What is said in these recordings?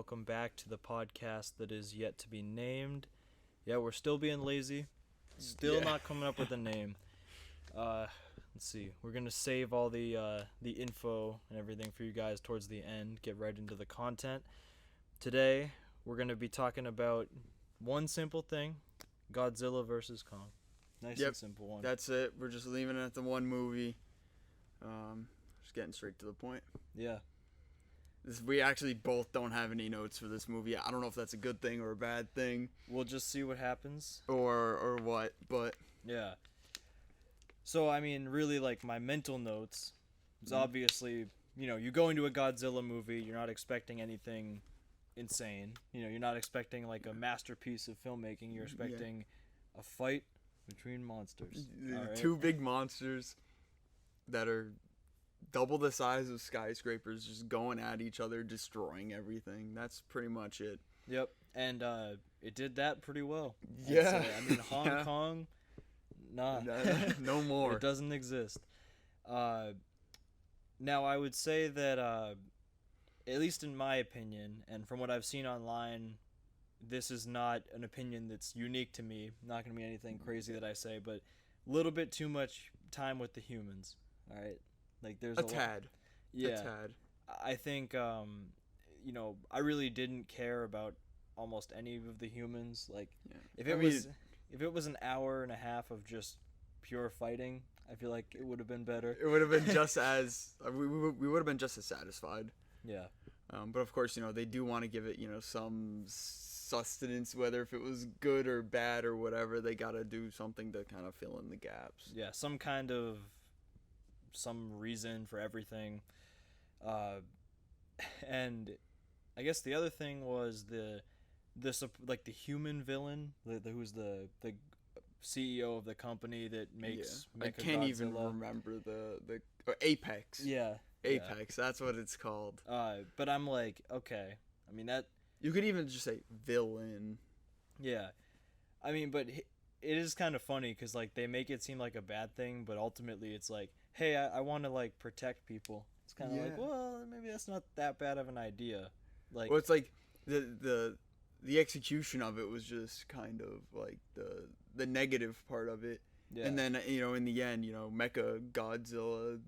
welcome back to the podcast that is yet to be named. Yeah, we're still being lazy, still not coming up with a name. Let's see, we're gonna save all the info and everything for you guys towards the end. Get right into the content. Today, we're gonna be talking about one simple thing: Godzilla versus Kong. Nice and simple one. That's it. We're just leaving it at the one movie. Just getting straight to the point. Yeah. We actually both don't have any notes for this movie. I don't know if that's a good thing or a bad thing. We'll just see what happens. Or what, but... Yeah. So, I mean, really, like, my mental notes is obviously, you go into a Godzilla movie, you're not expecting anything insane. You're not expecting, like, a masterpiece of filmmaking. You're expecting a fight between monsters. Right? Two big monsters that are double the size of skyscrapers just going at each other, destroying everything. That's pretty much it. Yep. And it did that pretty well. Yeah. I mean, Hong Kong, nah. No more. It doesn't exist. Now, I would say that, at least in my opinion, and from what I've seen online, this is not an opinion that's unique to me. Not going to be anything crazy that I say, but a little bit too much time with the humans. All right? Like, there's a tad. Yeah. A tad. I think, I really didn't care about almost any of the humans. Like, if it was an hour and a half of just pure fighting, I feel like it would have been better. It would have been just as we would have been just as satisfied. Yeah. But of course, they do want to give it, some sustenance, whether if it was good or bad or whatever. They got to do something to kind of fill in the gaps. Yeah, some reason for everything. And I guess the other thing was the human villain, who's the CEO of the company that makes I can't even remember the Apex. Yeah. Apex, that's what it's called. But I'm like, okay. I mean, that... You could even just say villain. Yeah. I mean, but it is kind of funny because, like, they make it seem like a bad thing, but ultimately it's like, hey, I want to, like, protect people. It's kind of like, well, maybe that's not that bad of an idea. Like, well, it's like the execution of it was just kind of like the negative part of it. Yeah. And then, in the end, Mecha Godzilla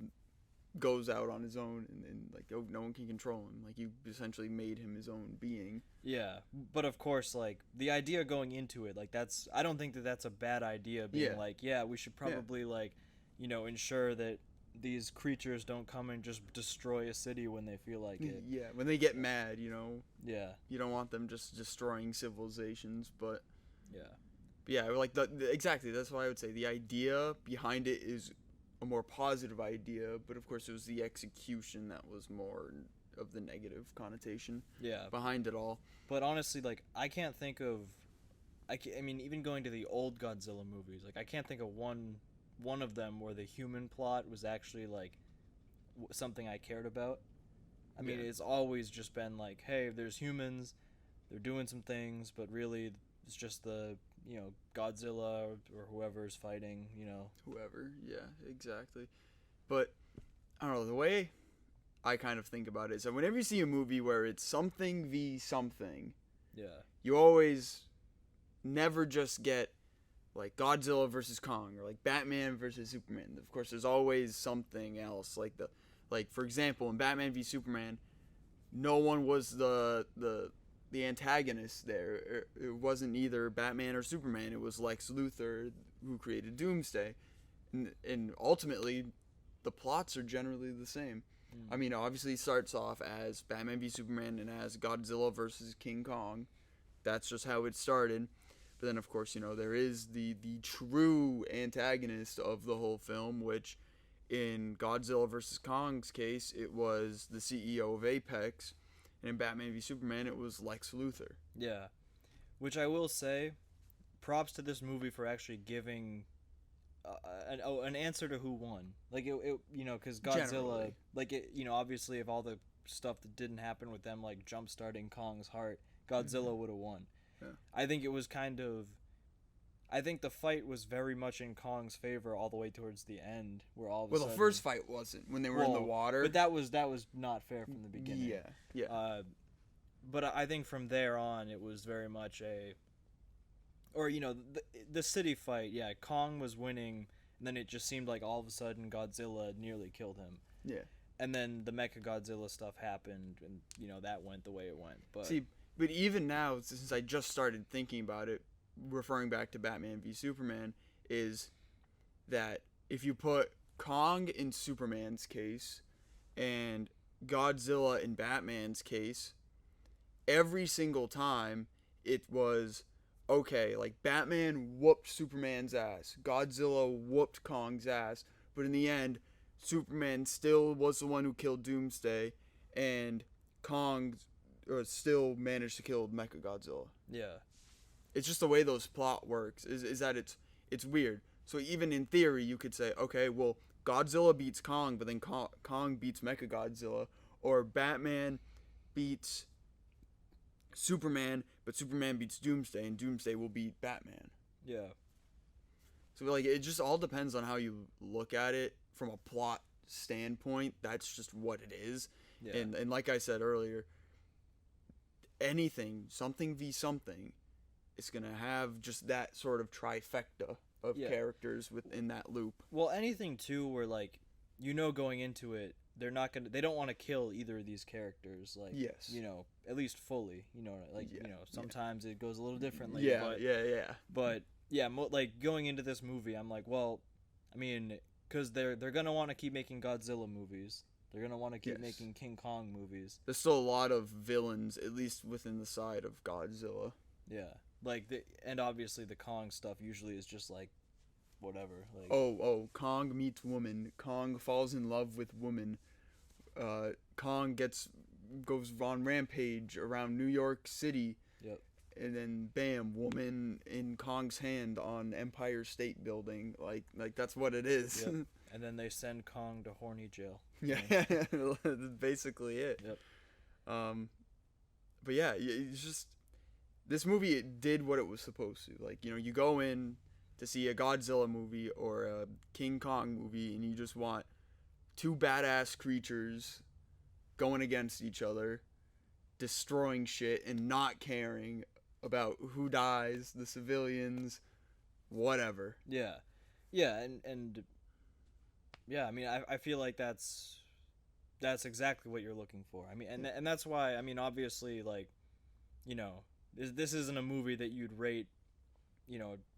goes out on his own and like, no one can control him. Like, you essentially made him his own being. Yeah. But of course, like, the idea going into it, like, I don't think that that's a bad idea, being like, we should probably like, ensure that these creatures don't come and just destroy a city when they feel like it. Yeah, when they get mad, Yeah. You don't want them just destroying civilizations, but yeah, like exactly. That's why I would say the idea behind it is a more positive idea, but of course it was the execution that was more of the negative connotation. Behind it all. But honestly, like, I can't think of, I mean, even going to the old Godzilla movies, like, I can't think of one of them where the human plot was actually like something I cared about. I mean, it's always just been like, hey, there's humans, they're doing some things, but really it's just the Godzilla or whoever's fighting, whoever. Yeah, exactly. But I don't know, the way I kind of think about it is that whenever you see a movie where it's something v something, you always never just get like Godzilla versus Kong or like Batman versus Superman. Of course, there's always something else. Like for example, in Batman v Superman, no one was the antagonist there. It wasn't either Batman or Superman. It was Lex Luthor who created Doomsday, and ultimately, the plots are generally the same. I mean, obviously, it starts off as Batman v Superman and as Godzilla versus King Kong. That's just how it started. But then, of course, there is the true antagonist of the whole film, which in Godzilla vs. Kong's case, it was the CEO of Apex, and in Batman v Superman, it was Lex Luthor. Yeah, which I will say, props to this movie for actually giving an answer to who won. Like, because Godzilla, generally. like, obviously, if all the stuff that didn't happen with them, like, jump-starting Kong's heart, Godzilla would have won. Yeah. I think it was I think the fight was very much in Kong's favor all the way towards the end, where all of a sudden... the first fight wasn't, when they were in the water. But that was not fair from the beginning. Yeah. but I think from there on it was very much or the city fight. Yeah, Kong was winning, and then it just seemed like all of a sudden Godzilla nearly killed him. Yeah. And then the Mecha Godzilla stuff happened, and that went the way it went. But see, but even now, since I just started thinking about it, referring back to Batman v Superman, is that if you put Kong in Superman's case and Godzilla in Batman's case, every single time it was okay, like Batman whooped Superman's ass, Godzilla whooped Kong's ass, but in the end, Superman still was the one who killed Doomsday, and Kong still managed to kill Mechagodzilla. Yeah. It's just the way those plot works. Is that it's weird. So even in theory, you could say, okay, well, Godzilla beats Kong, but then Kong beats Mechagodzilla, or Batman beats Superman, but Superman beats Doomsday, and Doomsday will beat Batman. Yeah. So like it just all depends on how you look at it from a plot standpoint. That's just what it is. Yeah. And like I said earlier, anything, something v something, is gonna have just that sort of trifecta of characters within that loop. Well, anything too where like going into it, they don't want to kill either of these characters, like yes. At least fully, sometimes it goes a little differently. Yeah. But yeah, like going into this movie, I'm like, well, I mean, because they're gonna want to keep making Godzilla movies. They're gonna want to keep making King Kong movies. There's still a lot of villains, at least within the side of Godzilla. Yeah, like and obviously the Kong stuff usually is just like, whatever. Like Kong meets woman. Kong falls in love with woman. Kong goes on rampage around New York City. Yep. And then bam, woman in Kong's hand on Empire State Building. Like that's what it is. Yep. And then they send Kong to horny jail. Yeah, that's basically it. Yep. But yeah, it's just this movie. It did what it was supposed to. Like you go in to see a Godzilla movie or a King Kong movie, and you just want two badass creatures going against each other, destroying shit, and not caring about who dies, the civilians, whatever. Yeah, and yeah. I mean, I feel like that's exactly what you're looking for. I mean, and that's why. I mean, obviously, like, this isn't a movie that you'd rate,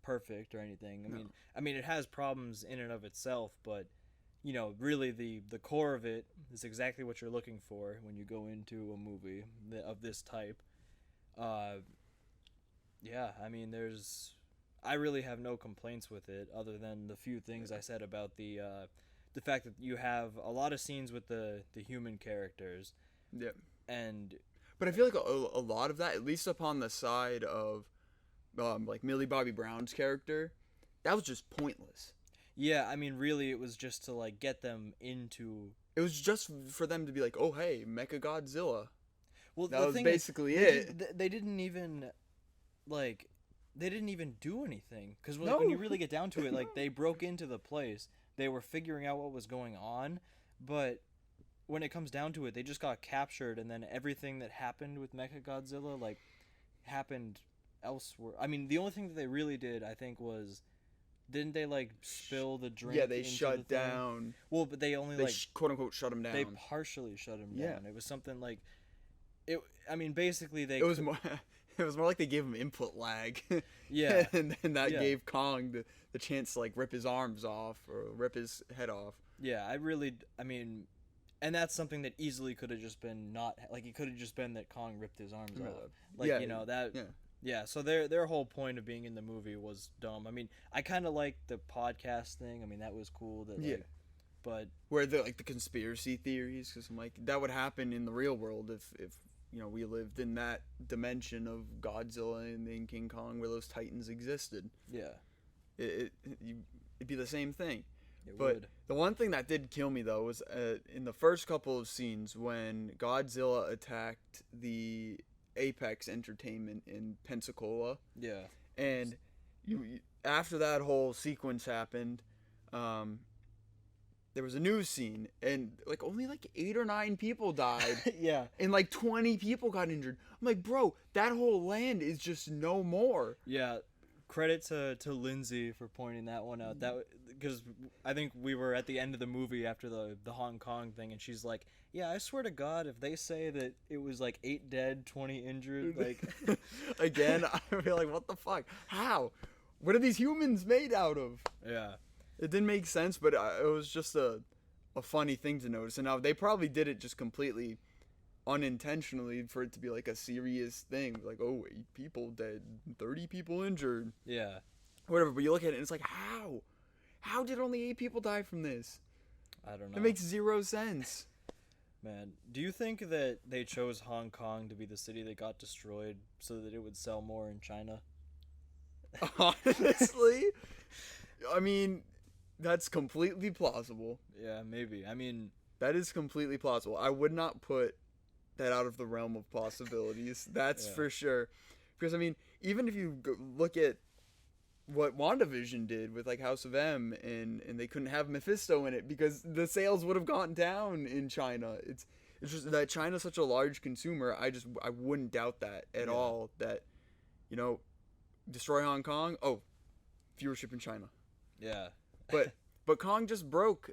perfect or anything. I mean, it has problems in and of itself, but really the core of it is exactly what you're looking for when you go into a movie of this type. Yeah, I mean, I really have no complaints with it other than the few things I said about the fact that you have a lot of scenes with the human characters. Yeah. But I feel like a lot of that, at least upon the side of like Millie Bobby Brown's character, that was just pointless. Yeah, I mean, really, it was just to like get them into. It was just for them to be like, "Oh, hey, Mechagodzilla." Well, that was basically it. They didn't even, like, do anything because when you really get down to it, like they broke into the place, they were figuring out what was going on, but when it comes down to it, they just got captured, and then everything that happened with Mechagodzilla like happened elsewhere. I mean, the only thing that they really did, I think, was. Didn't they like spill the drink? Yeah, they shut down. Well, but they only quote unquote shut him down. They partially shut him down. It was something like, it. I mean, basically It was more like they gave him input lag. Yeah, and then that gave Kong the chance to like rip his arms off or rip his head off. Yeah, I mean, and that's something that easily could have just been not like it could have just been that Kong ripped his arms off. Like that. Yeah. Yeah, so their whole point of being in the movie was dumb. I mean, I kind of liked the podcast thing. I mean, that was cool. But where the conspiracy theories, because I'm like that would happen in the real world if we lived in that dimension of Godzilla and then King Kong where those titans existed. Yeah, it'd be the same thing. It but would. The one thing that did kill me though was in the first couple of scenes when Godzilla attacked the Apex Entertainment in Pensacola. Yeah. And you after that whole sequence happened, there was a news scene, and like only like 8 or 9 people died. Yeah. And like 20 people got injured. I'm like, bro, that whole land is just no more. Yeah. Credit to Lindsay for pointing that one out. That because I think we were at the end of the movie after the Hong Kong thing, and she's like, "Yeah, I swear to God, if they say that it was like 8 dead, 20 injured, like again, I feel like, what the fuck? How? What are these humans made out of?" Yeah. It didn't make sense, but it was just a funny thing to notice. And now they probably did it just completely unintentionally for it to be like a serious thing. Like, oh, 8 people dead, 30 people injured. Yeah. Whatever, but you look at it and it's like, how? How did only 8 people die from this? I don't know. It makes 0 sense. Man, do you think that they chose Hong Kong to be the city that got destroyed so that it would sell more in China? Honestly, I mean, that's completely plausible. Yeah, maybe. I mean, that is completely plausible. I would not put that out of the realm of possibilities. That's for sure. Because, I mean, even if you look at what WandaVision did with, like, House of M, and they couldn't have Mephisto in it because the sales would have gone down in China. It's just that China's such a large consumer. I wouldn't doubt that at all. That, you know, destroy Hong Kong. Oh, viewership in China. Yeah. But Kong just broke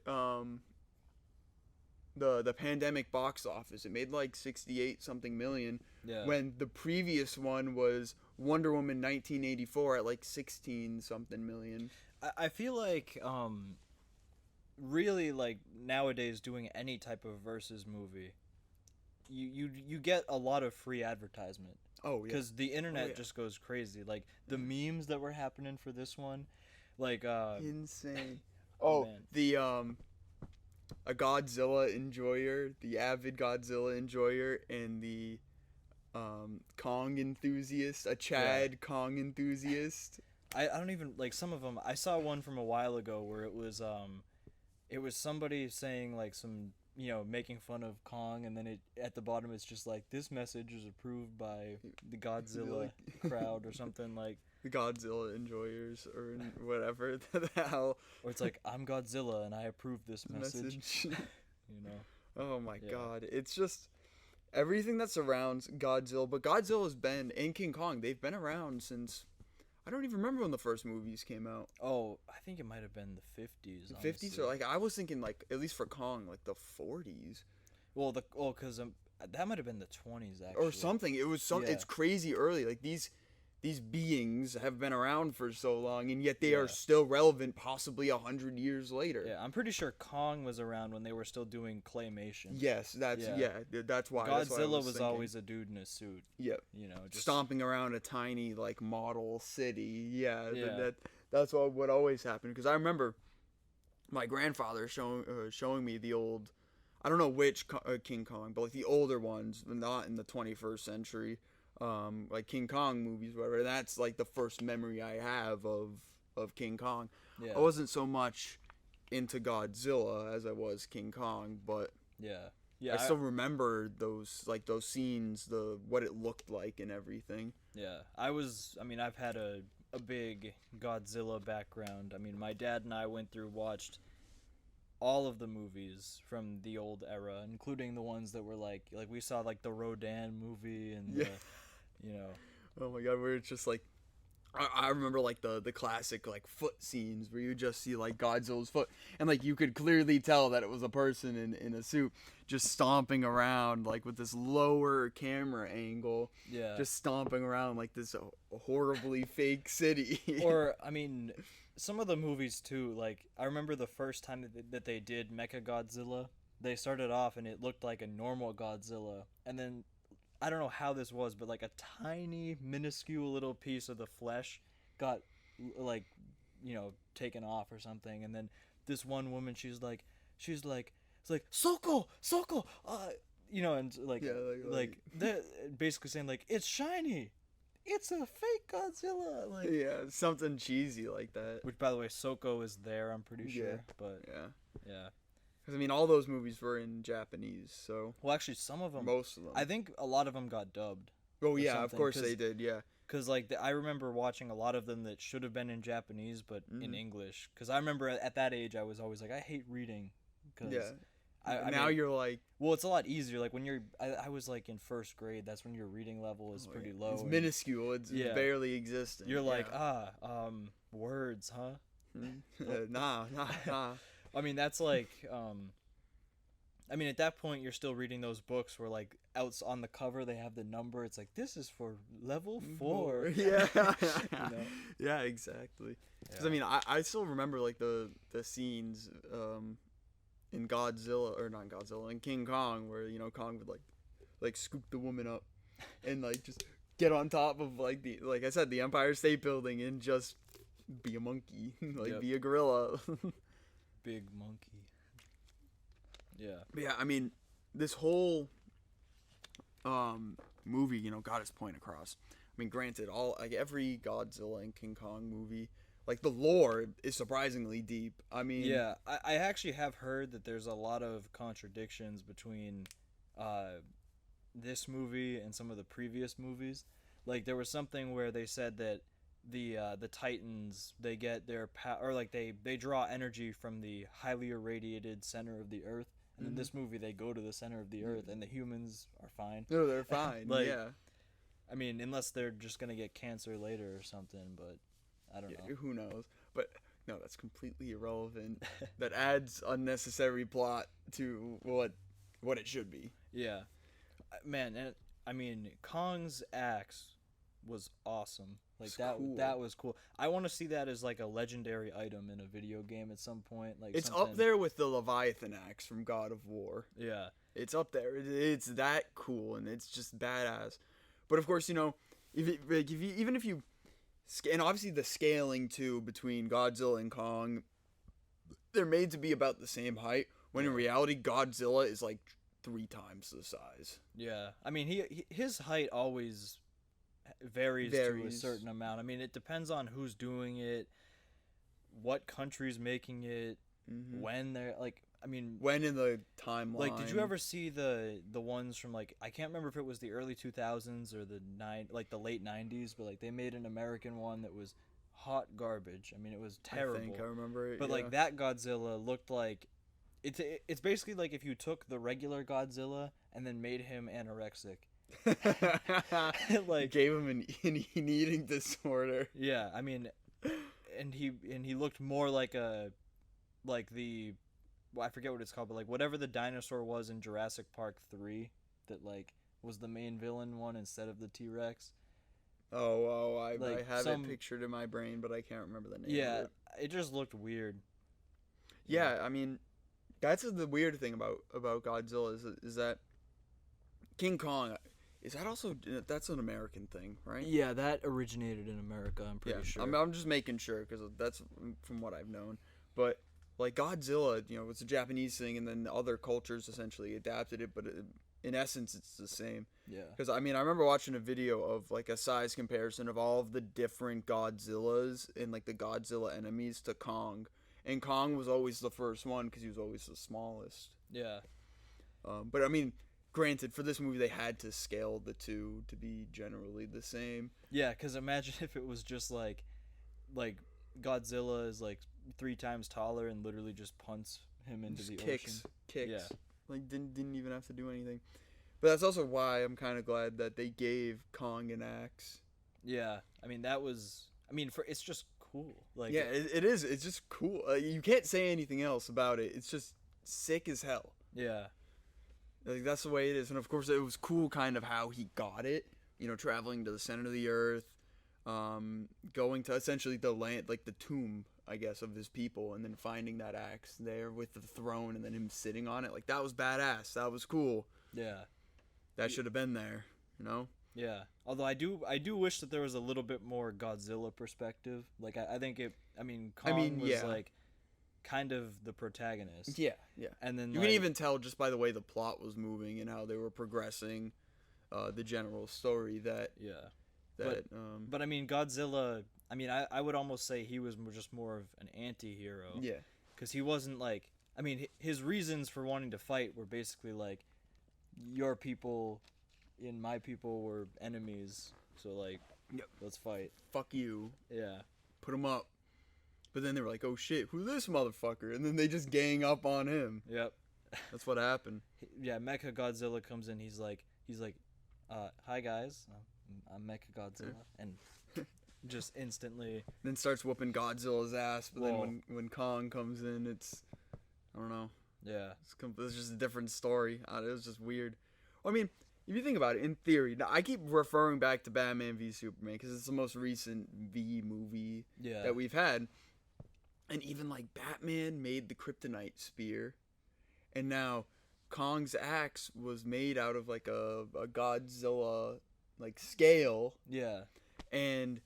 the pandemic box office. It made like 68 something million. Yeah. When the previous one was Wonder Woman 1984 at like 16 something million. I feel like really, like, nowadays doing any type of versus movie, you get a lot of free advertisement. Oh yeah. Because the internet just goes crazy. Like the memes that were happening for this one, like insane. Oh man. The a Godzilla enjoyer, the avid Godzilla enjoyer, and the Kong enthusiast, a Chad Kong enthusiast. I don't even like some of them. I saw one from a while ago where it was somebody saying like some, you know, making fun of Kong, and then it at the bottom it's just like, this message is approved by the Godzilla crowd or something, like the Godzilla enjoyers or whatever the hell. Or it's like, I'm Godzilla and I approve this message. You know. Oh my god, it's just everything that surrounds Godzilla. But Godzilla's been, and King Kong, they've been around since, I don't even remember when the first movies came out. Oh, I think it might have been the 50s. The 50s, or like I was thinking like at least for Kong like the 40s. Well, because that might have been the 20s actually. Or something. It was some. It's crazy early. Like these beings have been around for so long, and yet they are still relevant, possibly 100 years later. Yeah, I'm pretty sure Kong was around when they were still doing claymation. Yes, that's why. Godzilla was always a dude in a suit. Yep. You know, just stomping around a tiny like model city. Yeah. That's what always happened. Because I remember my grandfather showing me the old, I don't know which King Kong, but like the older ones, not in the 21st century. Like King Kong movies, whatever. That's like the first memory I have of King Kong. Yeah. I wasn't so much into Godzilla as I was King Kong, but I still remember those scenes, what it looked like and everything. Yeah, I've had a big Godzilla background. I mean, my dad and I watched all of the movies from the old era, including the ones that were like we saw like the Rodan movie and the, you know. Oh my god, where it's just like, I remember like the classic like foot scenes where you just see like Godzilla's foot, and like you could clearly tell that it was a person in a suit just stomping around like with this lower camera angle. Yeah. Just stomping around like this horribly fake city. Or I mean, some of the movies too, like I remember the first time that they did Mechagodzilla, they started off and it looked like a normal Godzilla, and then I don't know how this was, but like a tiny minuscule little piece of the flesh got like, you know, taken off or something, and then this one woman, she's like it's like Soko, you know, and like they're basically saying like, it's shiny, it's a fake Godzilla, like something cheesy like that. Which, by the way, Soko is there, I'm pretty sure, but yeah. Because, I mean, all those movies were in Japanese, so... Well, actually, some of them... Most of them. I think a lot of them got dubbed. Oh, yeah, of course they did, yeah. Because, like, I remember watching a lot of them that should have been in Japanese, but in English. Because I remember at that age, I was always like, I hate reading Cause Yeah. I Now mean, you're like, well, it's a lot easier. Like when I was like in first grade. That's when your reading level is pretty low. it's and minuscule. It's barely existing. You're like, yeah. words, huh? Nah. I mean, that's like, I mean, at that point, you're still reading those books where, like, out on the cover they have the number. It's like, this is for level 4. Yeah. You know? Yeah, exactly. Because Yeah. I mean, I still remember like the scenes in Godzilla, or not Godzilla, in King Kong, where Kong would like scoop the woman up and like just get on top of like I said, the Empire State Building and just be a monkey, like be a gorilla. Big monkey. Yeah. But yeah, I mean, this whole movie, got its point across. I mean, granted, every Godzilla and King Kong movie, like the lore is surprisingly deep. I mean, Yeah, I actually have heard that there's a lot of contradictions between this movie and some of the previous movies. Like there was something where they said that the Titans, they get their or like they draw energy from the highly irradiated center of the Earth, and in this movie they go to the center of the Earth, and the humans are fine. No, they're fine. Like, yeah. I mean, unless they're just gonna get cancer later or something, but I don't know. Who knows? But no, that's completely irrelevant. That adds unnecessary plot to what it should be. Yeah, man, and I mean, Kong's axe was awesome. Like It's that cool. that was cool. I want to see that as like a legendary item in a video game at some point. Like It's something... up there with the Leviathan axe from God of War. Yeah. It's up there. It's that cool, and it's just badass. But of course, even if you, and obviously the scaling too between Godzilla and Kong, they're made to be about the same height. When in reality, Godzilla is like 3 times the size. Yeah. I mean, his height always varies to a certain amount. I mean, it depends on who's doing it, what country's making it, when they're like. I mean, when in the timeline? Like, did you ever see the ones from like, I can't remember if it was the early 2000s or the late 90s, but like they made an American one that was hot garbage. I mean, it was terrible. I think I remember it. But like that Godzilla looked like it's basically like if you took the regular Godzilla and then made him anorexic. Like gave him an eating disorder. Yeah, I mean, and he looked more like the. Well, I forget what it's called, but like whatever the dinosaur was in Jurassic Park 3 that like was the main villain one instead of the T-Rex. I have it pictured in my brain, but I can't remember the name. Yeah, of it just looked weird. Yeah, I mean, that's the weird thing about Godzilla is that King Kong, is that also, that's an American thing, right? Yeah, that originated in America, I'm pretty sure. I'm just making sure because that's from what I've known, but. Like Godzilla, it's a Japanese thing, and then other cultures essentially adapted it, but in essence, it's the same. Yeah. Because, I mean, I remember watching a video of, like, a size comparison of all of the different Godzillas and, like, the Godzilla enemies to Kong. And Kong was always the first one because he was always the smallest. Yeah. But, I mean, granted, for this movie, they had to scale the two to be generally the same. Yeah, because imagine if it was just, like Godzilla is, like, 3 times taller and literally just punts him into the ocean. Kicks. Yeah. Like didn't even have to do anything. But that's also why I'm kind of glad that they gave Kong an axe. Yeah. I mean it's just cool. Like yeah, it is. It's just cool. You can't say anything else about it. It's just sick as hell. Yeah. Like that's the way it is. And of course it was cool kind of how he got it, traveling to the center of the earth, going to essentially the land, like the tomb, I guess, of his people, and then finding that axe there with the throne and then him sitting on it. Like, that was badass. That was cool. Yeah. That should have been there, Yeah. Although I do wish that there was a little bit more Godzilla perspective. Like, I think Kong was, like, kind of the protagonist. Yeah. And then, you can even tell just by the way the plot was moving and how they were progressing the general story that... Yeah. But I mean, Godzilla... I mean, I would almost say he was just more of an anti-hero. Yeah. Because he wasn't like... I mean, his reasons for wanting to fight were basically like, your people and my people were enemies, so like, yep. Let's fight. Fuck you. Yeah. Put them up. But then they were like, "Oh shit, who's this motherfucker?" And then they just gang up on him. Yep. That's what happened. Yeah, Mecha Godzilla comes in. He's like, "Hi guys, I'm Mecha Godzilla," and just instantly. Then starts whooping Godzilla's ass. But Whoa. then when Kong comes in, I don't know. Yeah. It's just a different story. It was just weird. I mean, if you think about it, in theory, now I keep referring back to Batman v Superman because it's the most recent V movie that we've had. And even like Batman made the kryptonite spear, and now Kong's axe was made out of like a Godzilla like scale. Yeah. And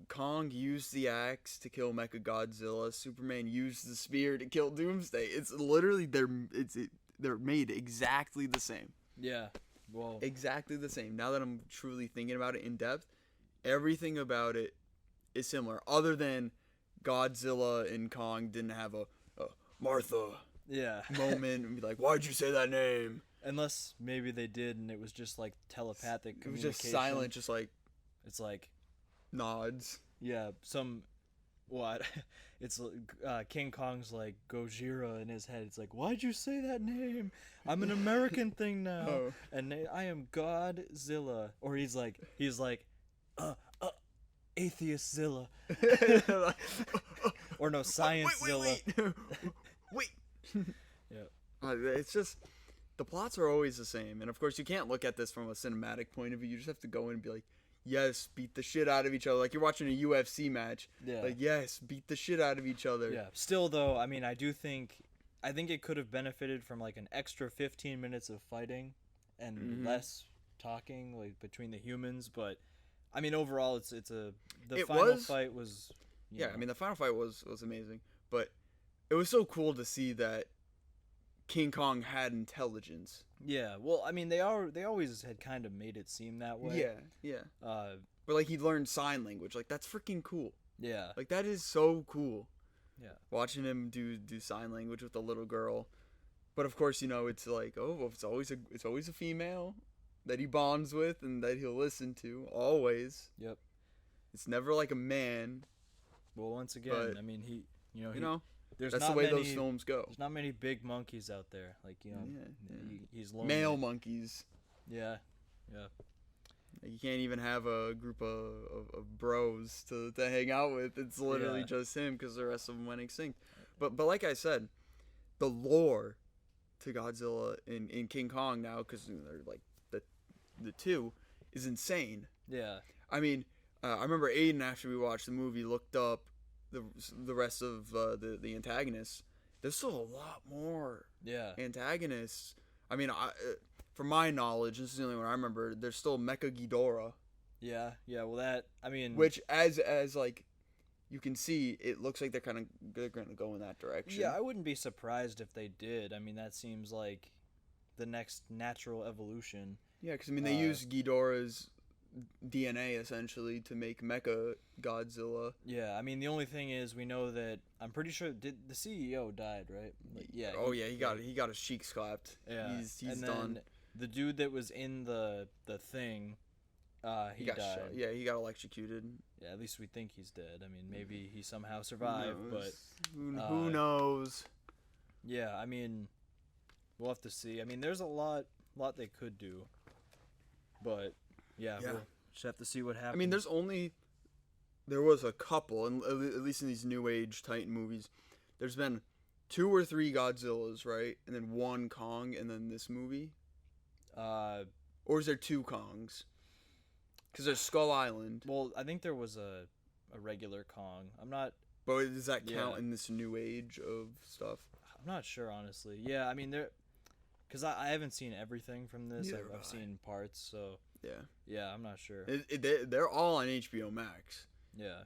Kong used the axe to kill Mechagodzilla. Superman used the spear to kill Doomsday. It's literally they're made exactly the same. Yeah. Well. Exactly the same. Now that I'm truly thinking about it in depth, everything about it is similar, other than Godzilla and Kong didn't have a Martha moment and be like, "Why'd you say that name?" Unless maybe they did, and it was just like telepathic It was communication. just silent, just like it's like nods. Yeah, what? It's King Kong's like Gojira in his head. It's like, why'd you say that name? I'm an American thing now, and I am Godzilla. Or he's like, Atheistzilla. Or no, Sciencezilla. Wait. Yeah. It's just the plots are always the same, and of course you can't look at this from a cinematic point of view. You just have to go in and be like, yes, beat the shit out of each other, like you're watching a UFC match. Yeah. Like, yes, beat the shit out of each other. Yeah. Still though, I mean, I think it could have benefited from like an extra 15 minutes of fighting and less talking like between the humans, but I mean overall the final fight was I mean the final fight was amazing, but it was so cool to see that King Kong had intelligence. Yeah, well, I mean they always had kind of made it seem that way. Yeah. But like he learned sign language, like that's freaking cool. Yeah. Like that is so cool. Yeah. Watching him do sign language with the little girl. But of course, it's like, it's always a female that he bonds with and that he'll listen to always. Yep. It's never like a man. Well, once again, I mean that's the way those films go. There's not many big monkeys out there, like he's lonely. Male monkeys. Yeah. Like you can't even have a group of bros to hang out with. It's literally just him because the rest of them went extinct. But like I said, the lore to Godzilla in King Kong now, because they're like the two, is insane. Yeah. I mean, I remember Aiden, after we watched the movie, looked up the rest of the antagonists. There's still a lot more antagonists. I mean, from my knowledge, this is the only one I remember, there's still Mecha Ghidorah. Yeah, well that, I mean... Which, as like, you can see, it looks like they're going to go in that direction. Yeah, I wouldn't be surprised if they did. I mean, that seems like the next natural evolution. Yeah, because, I mean, they use Ghidorah's DNA, essentially, to make Mecha Godzilla. Yeah, I mean, the only thing is, we know that, I'm pretty sure, the CEO died, right? Like, yeah. He got his cheeks clapped. Yeah. He's and done. Then the dude that was in the thing, he died. Shot. Yeah, he got electrocuted. Yeah, at least we think he's dead. I mean, maybe he somehow survived, but... Who knows? Yeah, I mean, we'll have to see. I mean, there's a lot they could do. But, yeah. We'll just have to see what happens. I mean, there was a couple, and at least in these New Age Titan movies, there's been 2 or 3 Godzillas, right? And then 1 Kong, and then this movie? Or is there 2 Kongs? Because there's Skull Island. Well, I think there was a regular Kong. I'm not... But does that count in this New Age of stuff? I'm not sure, honestly. Yeah, I mean, because I haven't seen everything from this. I've seen parts, so... Yeah, I'm not sure. They're all on HBO Max. Yeah.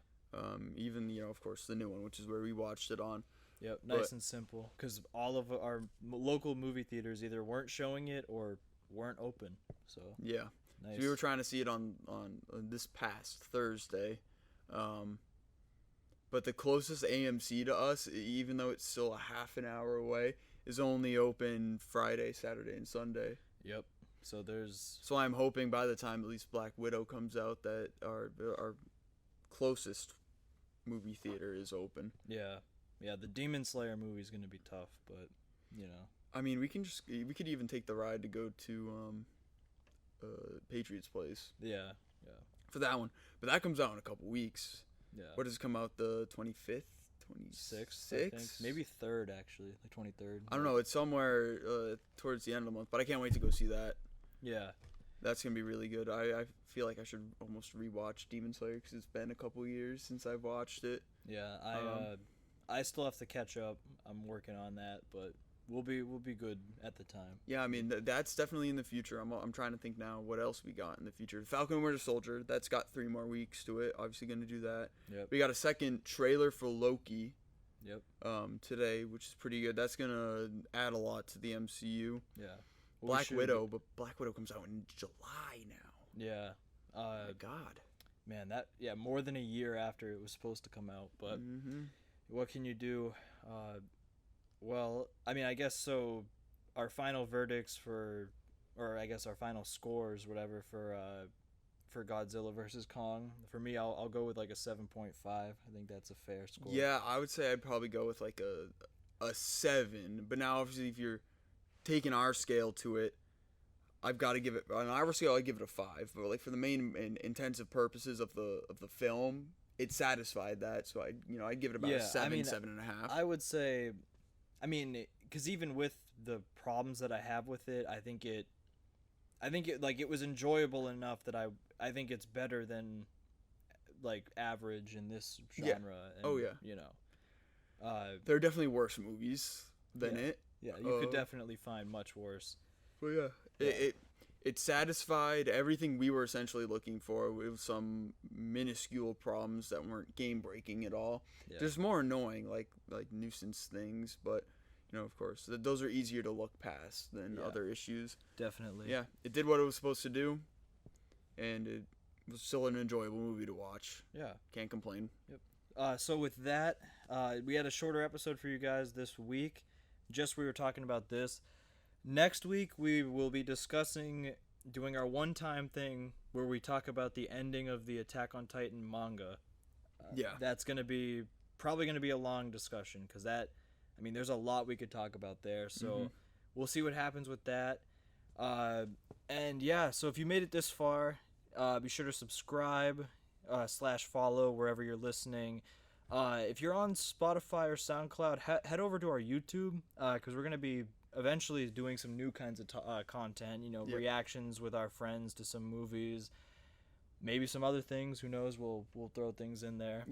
Even, of course, the new one, which is where we watched it on. Yep, nice and simple. Because all of our local movie theaters either weren't showing it or weren't open. So yeah. Nice. So we were trying to see it on this past Thursday. But the closest AMC to us, even though it's still a half an hour away, is only open Friday, Saturday, and Sunday. Yep. So I'm hoping by the time at least Black Widow comes out that our closest movie theater is open. Yeah. Yeah, the Demon Slayer movie is going to be tough, but, you know. I mean, we could even take the ride to go to Patriots Place. Yeah, yeah. For that one. But that comes out in a couple weeks. Yeah. What does it come out, the 25th? 26th, I think. Maybe 3rd, actually. The 23rd. I don't know. It's somewhere towards the end of the month, but I can't wait to go see that. Yeah. That's going to be really good. I feel like I should almost rewatch Demon Slayer because it's been a couple years since I've watched it. Yeah, I still have to catch up. I'm working on that, but we'll be good at the time. Yeah, I mean that's definitely in the future. I'm trying to think now what else we got in the future. Falcon and Winter Soldier, that's got 3 more weeks to it. Obviously going to do that. Yep. We got a second trailer for Loki. Yep. Today, which is pretty good. That's gonna add a lot to the MCU. Yeah. Black Widow, but Black Widow comes out in July now. Yeah. Oh my God. Man, more than a year after it was supposed to come out, but what can you do? Well, I mean, I guess so. Our final verdicts or I guess our final scores, whatever, for Godzilla versus Kong. For me, I'll go with like a 7.5. I think that's a fair score. Yeah, I would say I'd probably go with like a 7. But now, obviously, if you're taking our scale to it, I've got to give it on our scale. I give it a 5. But like for the main and intensive purposes of the film, it satisfied that. So I'd give it about a 7, 7.5. I would say, I mean, because even with the problems that I have with it, I think it like it was enjoyable enough that I think it's better than like average in this genre. Yeah. And, yeah. You know, there are definitely worse movies than it. Yeah, you could definitely find much worse. Well, yeah. It satisfied everything we were essentially looking for with some minuscule problems that weren't game breaking at all. Yeah. There's more annoying like nuisance things, but of course those are easier to look past than other issues. Definitely. Yeah, it did what it was supposed to do, and it was still an enjoyable movie to watch. Yeah, can't complain. Yep. So with that, we had a shorter episode for you guys this week. We were talking about this. Next week, we will be doing our one-time thing where we talk about the ending of the Attack on Titan manga. That's probably going to be a long discussion because there's a lot we could talk about there. So we'll see what happens with that. So if you made it this far, be sure to subscribe / follow wherever you're listening. If you're on Spotify or SoundCloud, head over to our YouTube because we're going to be eventually doing some new kinds of content, reactions with our friends to some movies, maybe some other things, who knows, we'll throw things in there.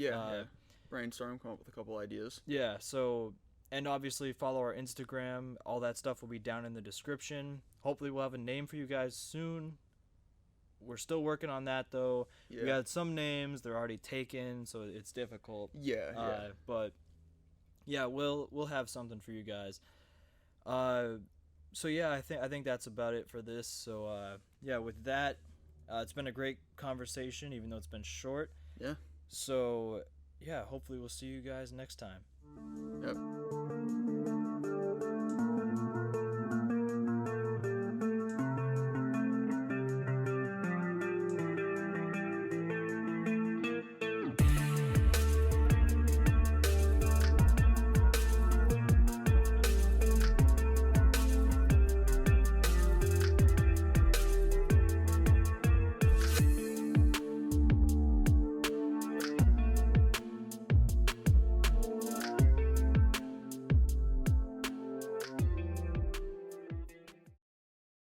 Brainstorm, come up with a couple ideas. So, and obviously follow our Instagram. All that stuff will be down in the description. Hopefully we'll have a name for you guys soon. We're still working on that though. We got some names, they're already taken, so it's difficult. But we'll have something for you guys. I think that's about it for this. So with that, it's been a great conversation, even though it's been short. Yeah. So hopefully we'll see you guys next time. Yep.